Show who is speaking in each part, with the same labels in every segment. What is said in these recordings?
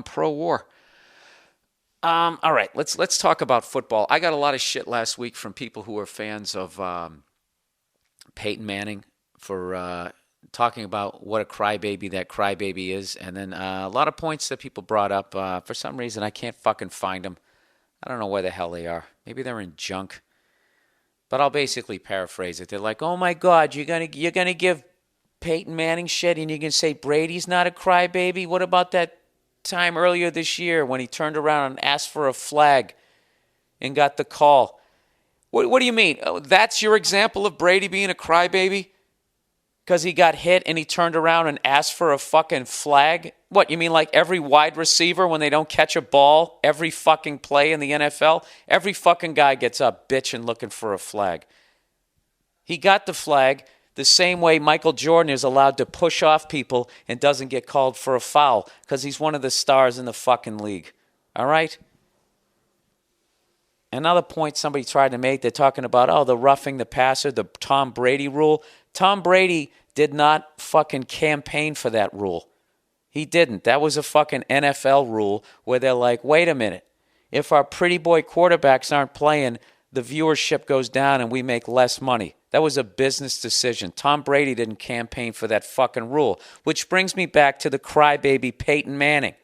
Speaker 1: pro-war. All right, let's talk about football. I got a lot of shit last week from people who are fans of Peyton Manning for talking about what a crybaby that crybaby is, and then a lot of points that people brought up. For some reason, I can't fucking find them. I don't know where the hell they are. Maybe they're in junk. But I'll basically paraphrase it. They're like, "Oh my God, you're gonna give Peyton Manning shit, and you can say Brady's not a crybaby. What about that time earlier this year when he turned around and asked for a flag and got the call? What do you mean? Oh, that's your example of Brady being a crybaby? Because he got hit and he turned around and asked for a fucking flag? What, you mean like every wide receiver when they don't catch a ball, every fucking play in the NFL, every fucking guy gets up bitching looking for a flag? He got the flag the same way Michael Jordan is allowed to push off people and doesn't get called for a foul because he's one of the stars in the fucking league. All right? Another point somebody tried to make, they're talking about, the roughing the passer, the Tom Brady rule. Tom Brady did not fucking campaign for that rule. He didn't. That was a fucking NFL rule where they're like, wait a minute. If our pretty boy quarterbacks aren't playing, the viewership goes down and we make less money. That was a business decision. Tom Brady didn't campaign for that fucking rule. Which brings me back to the crybaby Peyton Manning,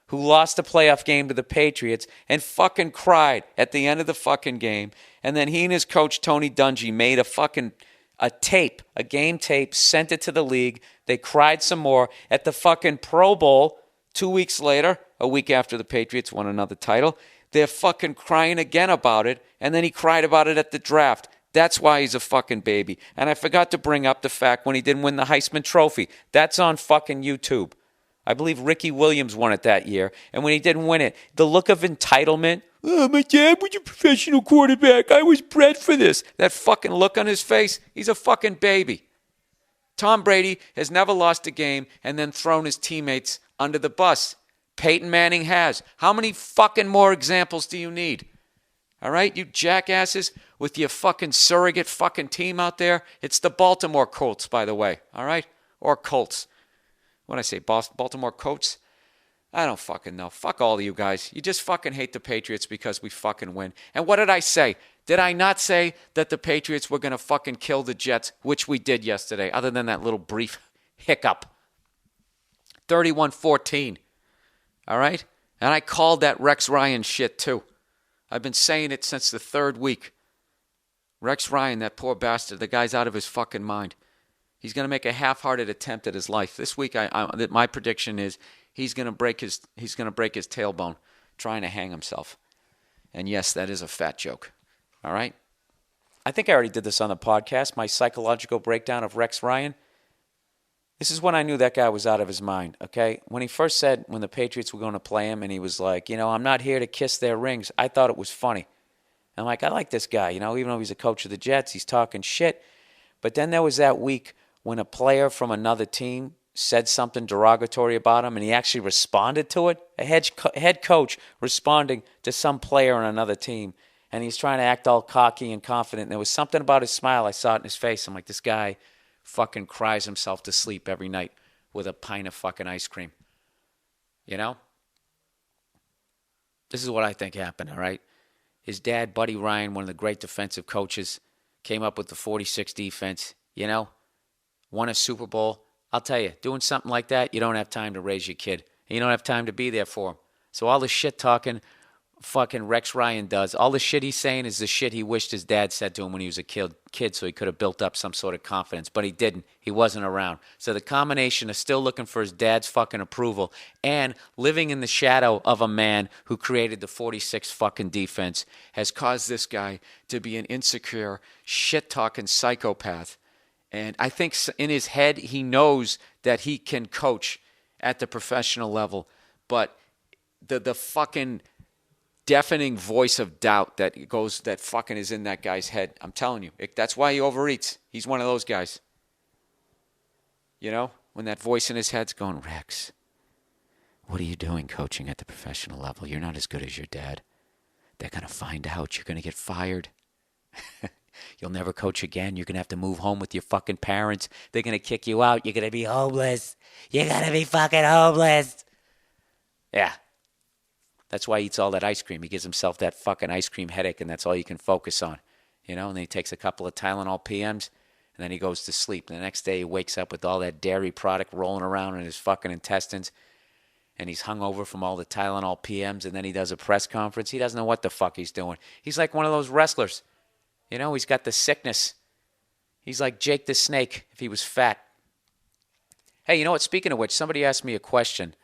Speaker 1: who lost a playoff game to the Patriots and fucking cried at the end of the fucking game. And then he and his coach, Tony Dungy, made a game tape, sent it to the league. They cried some more. At the fucking Pro Bowl 2 weeks later, a week after the Patriots won another title, they're fucking crying again about it. And then he cried about it at the draft. That's why he's a fucking baby. And I forgot to bring up the fact when he didn't win the Heisman Trophy. That's on fucking YouTube. I believe Ricky Williams won it that year. And when he didn't win it, the look of entitlement, my dad was a professional quarterback. I was bred for this. That fucking look on his face, he's a fucking baby. Tom Brady has never lost a game and then thrown his teammates under the bus. Peyton Manning has. How many fucking more examples do you need? All right, you jackasses with your fucking surrogate fucking team out there. It's the Baltimore Colts, by the way. All right? Or Colts. What did I say? Baltimore Colts? I don't fucking know. Fuck all of you guys. You just fucking hate the Patriots because we fucking win. And what did I say? Did I not say that the Patriots were going to fucking kill the Jets, which we did yesterday, other than that little brief hiccup? 31-14. All right? And I called that Rex Ryan shit too. I've been saying it since the third week. Rex Ryan, that poor bastard, the guy's out of his fucking mind. He's going to make a half-hearted attempt at his life. This week, my prediction is he's going to break his tailbone trying to hang himself. And yes, that is a fat joke. All right? I think I already did this on the podcast, my psychological breakdown of Rex Ryan. This is when I knew that guy was out of his mind, okay? When he first said when the Patriots were going to play him and he was like, I'm not here to kiss their rings, I thought it was funny. I'm like, I like this guy, even though he's a coach of the Jets, he's talking shit. But then there was that week when a player from another team said something derogatory about him and he actually responded to it. A head coach responding to some player on another team. And he's trying to act all cocky and confident. And there was something about his smile. I saw it in his face. I'm like, this guy fucking cries himself to sleep every night with a pint of fucking ice cream. This is what I think happened, all right? His dad, Buddy Ryan, one of the great defensive coaches, came up with the 46 defense, won a Super Bowl. I'll tell you, doing something like that, you don't have time to raise your kid. And you don't have time to be there for him. So all the shit talking fucking Rex Ryan does, all the shit he's saying is the shit he wished his dad said to him when he was a kid so he could have built up some sort of confidence. But he didn't. He wasn't around. So the combination of still looking for his dad's fucking approval and living in the shadow of a man who created the 46 fucking defense has caused this guy to be an insecure, shit-talking psychopath. And I think in his head he knows that he can coach at the professional level. But the fucking deafening voice of doubt that fucking is in that guy's head. I'm telling you, that's why he overeats. He's one of those guys. When that voice in his head's going, Rex, what are you doing coaching at the professional level? You're not as good as your dad. They're going to find out. You're going to get fired. You'll never coach again. You're going to have to move home with your fucking parents. They're going to kick you out. You're going to be homeless. You're going to be fucking homeless. Yeah. That's why he eats all that ice cream. He gives himself that fucking ice cream headache, and that's all you can focus on. And then he takes a couple of Tylenol PMs, and then he goes to sleep. And the next day he wakes up with all that dairy product rolling around in his fucking intestines, and he's hungover from all the Tylenol PMs, and then he does a press conference. He doesn't know what the fuck he's doing. He's like one of those wrestlers. He's got the sickness. He's like Jake the Snake if he was fat. Hey, you know what? Speaking of which, somebody asked me a question.